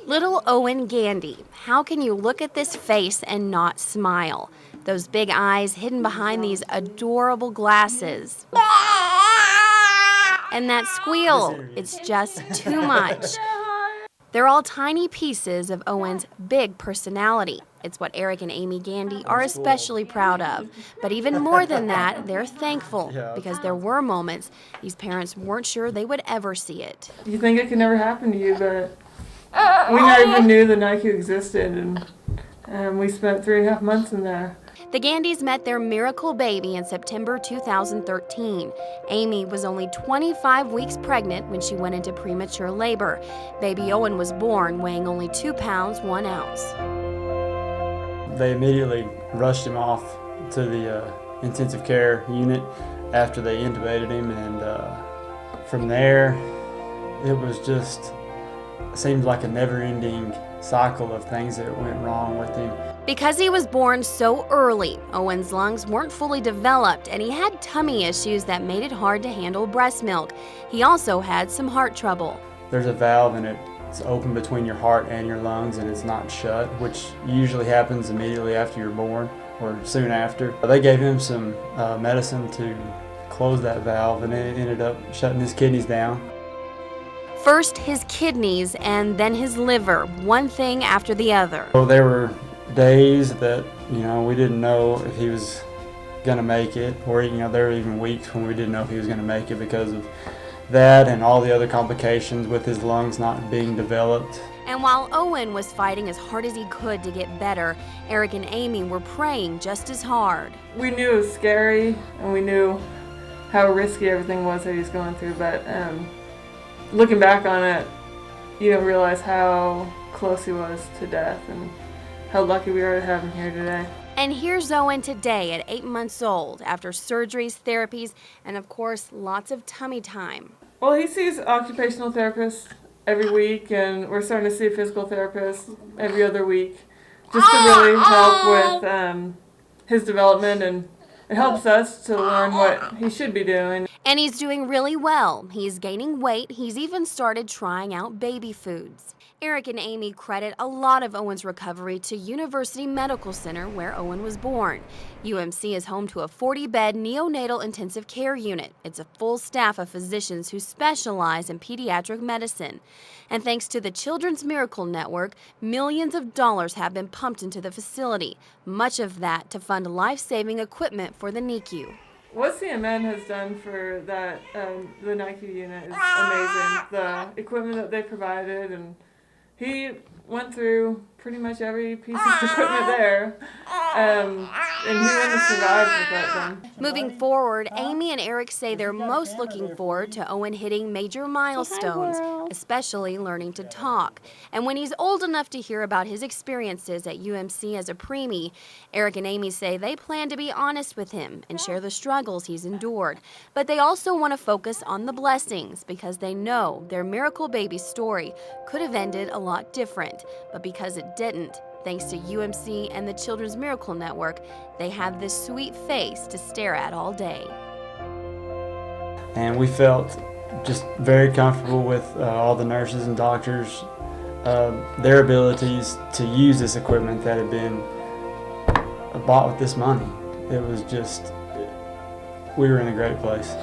Little Owen Gandy, how can you look at this face and not smile? Those big eyes hidden behind these adorable glasses. And that squeal, it's just too much. They're all tiny pieces of Owen's big personality. It's what Eric and Amy Gandy are especially proud of. But even more than that, they're thankful because there were moments these parents weren't sure they would ever see it. You think it could never happen to you, but we never even knew the NICU existed, and we spent 3.5 months in there. The Gandys met their miracle baby in September 2013. Amy was only 25 weeks pregnant when she went into premature labor. Baby Owen was born weighing only 2 pounds, 1 ounce. They immediately rushed him off to the intensive care unit after they intubated him, and from there it was just seemed like a never-ending cycle of things that went wrong with him. Because he was born so early, Owen's lungs weren't fully developed and he had tummy issues that made it hard to handle breast milk. He also had some heart trouble. There's a valve and it's open between your heart and your lungs, and it's not shut, which usually happens immediately after you're born or soon after. They gave him some medicine to close that valve, and it ended up shutting his kidneys down. First his kidneys and then his liver, one thing after the other. So there were days that, we didn't know if he was gonna make it, or there were even weeks when we didn't know if he was gonna make it because of that and all the other complications with his lungs not being developed. And while Owen was fighting as hard as he could to get better, Eric and Amy were praying just as hard. We knew it was scary, and we knew how risky everything was that he was going through, but looking back on it, you don't realize how close he was to death and how lucky we are to have him here today. And here's Owen today at 8 months old, after surgeries, therapies, and of course, lots of tummy time. Well, he sees occupational therapists every week, and we're starting to see a physical therapist every other week, just to really help with his development, and it helps us to learn what he should be doing. And he's doing really well. He's gaining weight. He's even started trying out baby foods. Eric and Amy credit a lot of Owen's recovery to University Medical Center, where Owen was born. UMC is home to a 40-bed neonatal intensive care unit. It's a full staff of physicians who specialize in pediatric medicine. And thanks to the Children's Miracle Network, millions of dollars have been pumped into the facility, much of that to fund life-saving equipment for the NICU. What CMN has done for that, the NICU unit is amazing. The equipment that they provided, and he went through pretty much every piece of equipment there, and he wouldn't have survived without them. Moving forward, Amy and Eric say they're most looking forward to Owen hitting major milestones, especially learning to talk. And when he's old enough to hear about his experiences at UMC as a preemie, Eric and Amy say they plan to be honest with him and share the struggles he's endured. But they also want to focus on the blessings because they know their miracle baby story could have ended a lot different. But because it didn't, thanks to UMC and the Children's Miracle Network, they have this sweet face to stare at all day. And we felt just very comfortable with all the nurses and doctors, their abilities to use this equipment that had been bought with this money. It was just, we were in a great place.